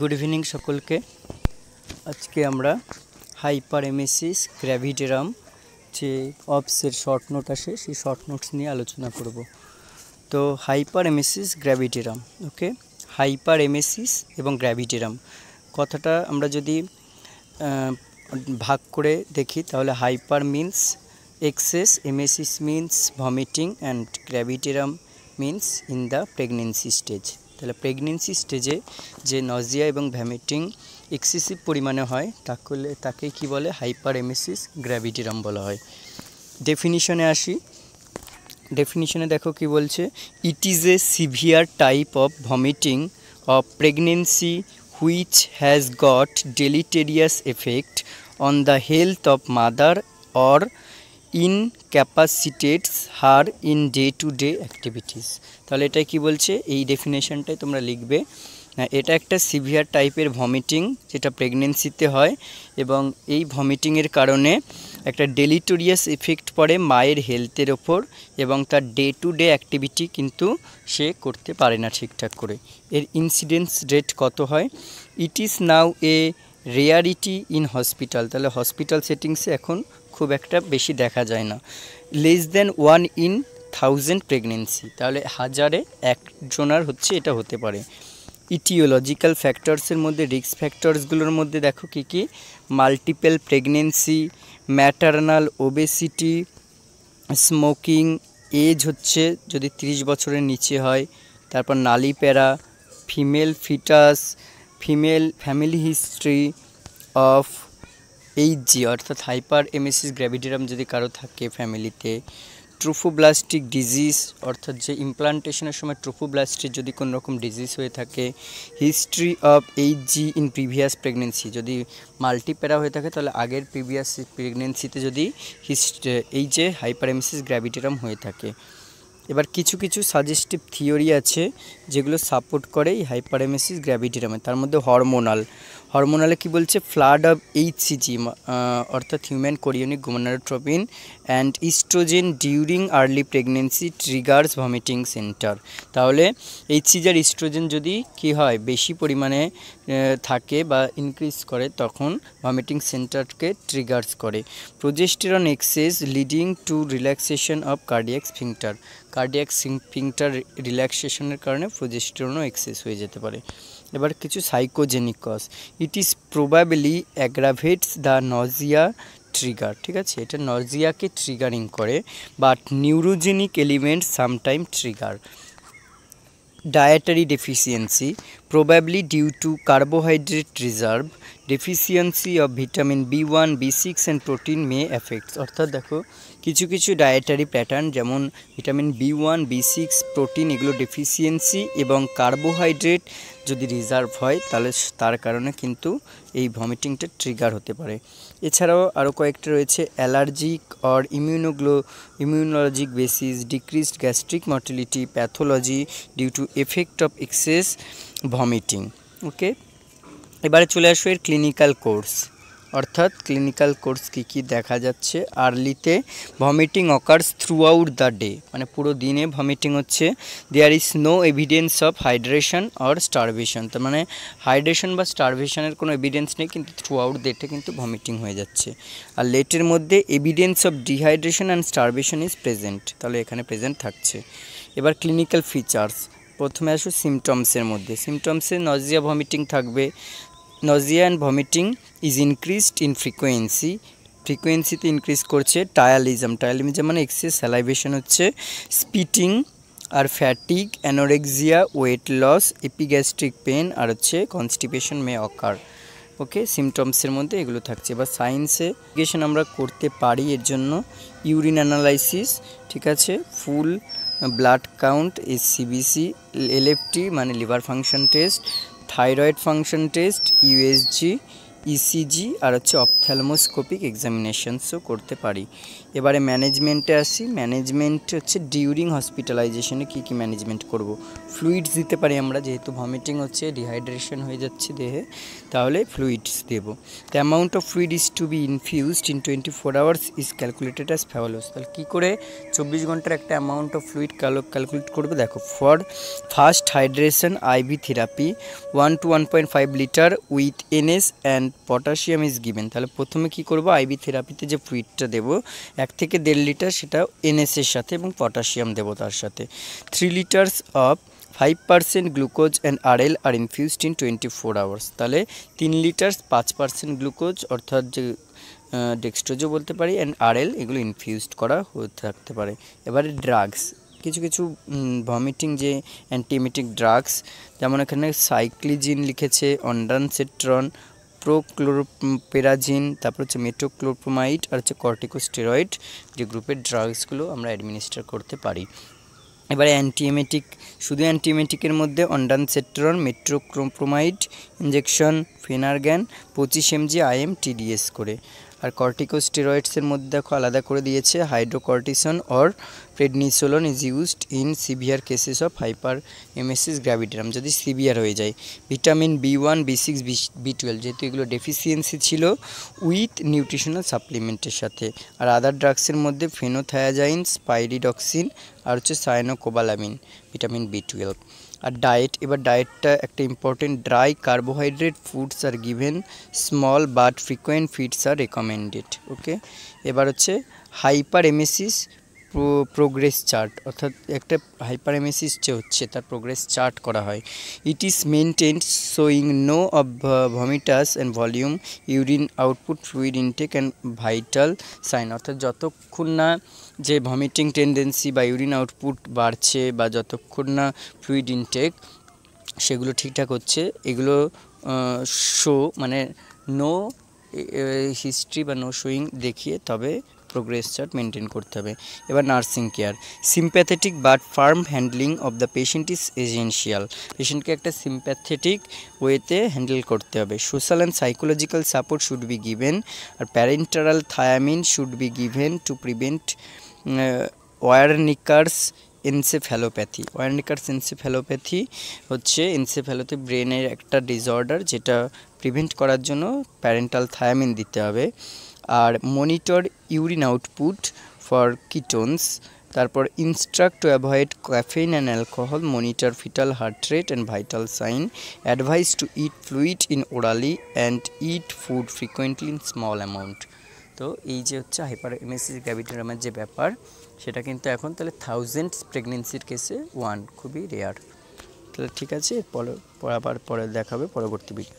Good evening सकल के आज के আমরা हाइपारेमेसिस ग्रेविटेराम जे অবসের শর্ট নোট আসে সেই শর্ট নোটস নিয়ে আলোচনা করব। তো হাইপারেমেসিস গ্র্যাভিটেরাম ওকে হাইপারেমেসিস এবং গ্র্যাভিটেরাম কথাটা আমরা যদি ভাগ করে দেখি তাহলে hyper means excess, emesis means vomiting and gravidarum means in the pregnancy stage. তাহলে প্রেগনেন্সি স্টেজে যে নজিয়া এবং ভমিটিং এক্সেসিভ পরিমাণে হয় তাকে কি বলে হাইপারেমেসিস গ্র্যাভিটেরাম বলা হয়। ডেফিনিশনে আসি, ডেফিনিশনে দেখো কি বলছে, it is a severe type of vomiting of pregnancy which has got deleterious effect on the health of mother or incapacitates her in day to day activities. তাহলে এটাই কি বলছে, এই ডেফিনেশনটাই তোমরা লিখবে। এটা একটা সিভিয়ার টাইপের ভমিটিং যেটা প্রেগনেন্সিতে হয় এবং এই ভমিটিংয়ের কারণে একটা ডেলিটেরিয়াস এফেক্ট পড়ে মায়ের হেলথের ওপর এবং তার ডে টু ডে অ্যাক্টিভিটি কিন্তু সে করতে পারে না ঠিকঠাক করে। এর ইনসিডেন্স রেট কত হয়? It is now A rarity in hospital. তাহলে হসপিটাল সেটিংসে এখন খুব একটা বেশি দেখা যায় না। লেস দেন 1 in 1000 প্রেগনেন্সি, তাহলে হাজারে একজনার হচ্ছে এটা হতে পারে। ইটিওলজিক্যাল ফ্যাক্টরসের মধ্যে রিস্ক ফ্যাক্টরসগুলোর মধ্যে দেখো কি কি, multiple pregnancy, maternal obesity, smoking, age হচ্ছে যদি 30 বছরের নিচে হয়, তারপর nullipara, female foetus, female family history of HG অর্থাৎ হাইপারেমেসিস গ্র্যাভিটেরাম যদি কারো থাকে ফ্যামিলিতে, ট্রোফোব্লাস্টিক ডিজিজ অর্থাৎ যে ইমপ্লান্টেশনের সময় ট্রোফোব্লাস্টির যদি কোনো রকম ডিজিজ হয়ে থাকে, history of Hg in previous pregnancy, যদি মাল্টিপ্যারা হয়ে থাকে তাহলে আগের প্রিভিয়াস প্রেগনেন্সিতে যদি এই যে হাইপারেমেসিস গ্র্যাভিটেরাম হয়ে থাকে। এবার কিছু কিছু সাজেস্টিভ থিওরি আছে যেগুলো সাপোর্ট করে এই হাইপারেমেসিস গ্র্যাভিটেরামে। তার মধ্যে হরমোনালে কি বলছে, ফ্লাড অফ এইচসিজি অর্থাৎ human chorionic gonadotropin and estrogen during early pregnancy triggers vomiting centre. তাহলে এইচসিজি আর ইস্ট্রোজেন যদি কি হয় বেশি পরিমাণে থাকে বা ইনক্রিজ করে তখন ভমিটিং সেন্টারকে ট্রিগার্স করে। Progesterone excess leading to relaxation of cardiac sphincter, cardiac sphincter রিল্যাক্সেশনের কারণে প্রোজেস্টেরনও এক্সেস হয়ে যেতে পারে। এবার কিছু psychogenic cause, it is probably aggravates the nausea trigger, ঠিক আছে, এটা নজিয়াকে ট্রিগারিং করে, but neurogenic element sometime trigger. Dietary deficiency probably due to carbohydrate reserve, deficiency of vitamin B1, B6 and protein may affect। অর্থাৎ দেখো কিছু কিছু dietary pattern যেমন ভিটামিন B1, B6, প্রোটিন এগুলো ডেফিসিয়েন্সি এবং কার্বোহাইড্রেট যদি রিজার্ভ হয় তাহলে তার কারণে কিন্তু এই ভমিটিংটা ট্রিগার হতে পারে। এছাড়াও আরও কয়েকটা রয়েছে, allergic or immunologic basis, decreased gastric motility, pathology due to effect of excess vomiting. Okay, এবারে চলে আসো এর ক্লিনিক্যাল কোর্স, অর্থাৎ ক্লিনিক্যাল কোর্স কী কী দেখা যাচ্ছে। আর্লিতে vomiting occurs throughout the day, মানে পুরো দিনে ভমিটিং হচ্ছে। There is no evidence of hydration or starvation, তার মানে হাইড্রেশন বা স্টারভেশনের কোনো এভিডেন্স নেই কিন্তু থ্রু আউট ডেটে কিন্তু ভমিটিং হয়ে যাচ্ছে। আর লেটের মধ্যে evidence of dehydration and starvation is present, তাহলে এখানে প্রেজেন্ট থাকছে। এবার ক্লিনিক্যাল ফিচার্স, প্রথমে আসো সিমটমসের মধ্যে। সিমটমসে নজিয়া ভমিটিং থাকবে। Nausea and vomiting is increased in ফ্রিকোয়েন্সিতে ইনক্রিজ করছে। টায়ালিজম মানে এক্সেস স্যালাইভেশন হচ্ছে। স্পিটিং আর fatigue, anorexia, weight loss, epigastric pain আর হচ্ছে কনস্টিপেশন মে অকার। ওকে, সিমটমসের মধ্যে এগুলো থাকছে। এবার সায়েন্সে ইনভেস্টিগেশন আমরা করতে পারি এর জন্য ইউরিন অ্যানালাইসিস, ঠিক আছে, full blood count SCBC, LFT মানে liver function test, thyroid function test, USG, ECG আর হচ্ছে অপথ্যালমোস্কোপিক এক্সামিনেশনসও করতে পারি। এবারে ম্যানেজমেন্টে আসি। ম্যানেজমেন্ট হচ্ছে ডিউরিং হসপিটালাইজেশনে কী কী ম্যানেজমেন্ট করব। ফ্লুইডস দিতে পারি আমরা, যেহেতু ভমিটিং হচ্ছে, ডিহাইড্রেশন হয়ে যাচ্ছে দেহে, তাহলে ফ্লুইডস দেব। The amount of fluid is to be infused in 24 hours is calculated as follows. তাহলে কী করে 24 ঘন্টার একটা অ্যামাউন্ট অফ ফ্লুইড ক্যালকুলেট করবে, দেখো। For first hydration IV therapy 1 to 1.5 litre with NS and potassium is given. তাহলে প্রথমে কি করব, আইভি থেরাপিতে যে ফ্লুইডটা দেবো 1 থেকে 1.5 লিটার, সেটা এনএসের সাথে এবং পটাশিয়াম দেবো তার সাথে। 3 litres of 5% glucose and RL আর ইনফিউজড ইন 24 আওয়ার্স। তাহলে 3 লিটার 5% গ্লুকোজ অর্থাৎ যে ডেক্সট্রোজও বলতে পারি, অ্যান্ড আরএল, এগুলো ইনফিউজড করা হতে থাকতে পারে। এবারে ড্রাগস, কিছু কিছু ভমিটিং যে অ্যান্টিএমিটিক ড্রাগস, যেমন এখানে সাইক্লিজিন লিখেছে, অন্ডানসেট্রন, প্রোক্লোরোপেরাজিন, তারপর হচ্ছে মেটোক্লোপ্রোমাইড আর হচ্ছে কর্টিকোস্টেরয়েড, যে গ্রুপের ড্রাগসগুলো আমরা অ্যাডমিনিস্টার করতে পারি। এবারে অ্যান্টিএমেটিক, শুধু অ্যান্টিএমেটিকের মধ্যে অন্ডানসেট্রন, মেট্রোক্লোপ্রোমাইড ইঞ্জেকশন, ফেনারগ্যান 25 mg IM TDS করে। আর কর্টিকোস্টেরয়েডসের মধ্যে দেখো আলাদা করে দিয়েছে, hydrocortisone or prednisolone is used in severe cases of hyper emesis gravidarum, যদি সিভিয়ার হয়ে যায়। ভিটামিন B1, B6, B12, যেহেতু এগুলো ডেফিসিয়েন্সি ছিল, উইথ নিউট্রিশনাল সাপ্লিমেন্টের সাথে। আর আদার ড্রাগসের মধ্যে ফেনোথায়াজাইন, স্পাইরিডক্সিন আর হচ্ছে সায়ানোকোবালামিন, ভিটামিন B12। আর ডায়েট, এবার ডায়েটটা একটা important. Dry carbohydrate foods are given, small but frequent feeds are recommended. Okay, এবার হচ্ছে হাইপার এমেসিস প্রোগ্রেস চার্ট, অর্থাৎ একটা হাইপার এমেসিস যে হচ্ছে তার প্রোগ্রেস চার্ট করা হয়। It is maintained showing no of vomitus and volume, urine output, fluid intake and vital sign. অর্থাৎ যতক্ষণ না যে ভমিটিং টেন্ডেন্সি বা ইউরিন আউটপুট বাড়ছে বা যতক্ষণ না ফ্লুইড ইনটেক সেগুলো ঠিকঠাক হচ্ছে, এগুলো মানে নো হিস্ট্রি বা নো শোয়িং দেখিয়ে তবে প্রোগ্রেস চার্ট মেনটেন করতে হবে। এবার nursing care, sympathetic but firm handling of the patient is essential. পেশেন্টকে একটা সিম্প্যাথেটিক ওয়েতে হ্যান্ডেল করতে হবে। Social and psychological support should be given, আর parenteral thiamine should be given to prevent Wernicke's encephalopathy. Wernicke's encephalopathy হচ্ছে এনসেফ্যালোতে ব্রেনের একটা ডিসঅর্ডার, যেটা প্রিভেন্ট করার জন্য প্যারেন্টাল থায়ামিন দিতে হবে। আর monitor urine output for ketones, তারপর instruct to avoid caffeine and alcohol, monitor foetal heart rate and vital sign, advise to eat fluid in orally and eat food frequently in small amount. তো এই যে হচ্ছে hyper এমএসিস গ্র্যাভিটারামের যে ব্যাপার, সেটা কিন্তু এখন তাহলে থাউজেন্ডস প্রেগনেন্সির কেসে 1, খুবই রেয়ার। তাহলে ঠিক আছে, পরে দেখাবে পরবর্তী ভিডিও।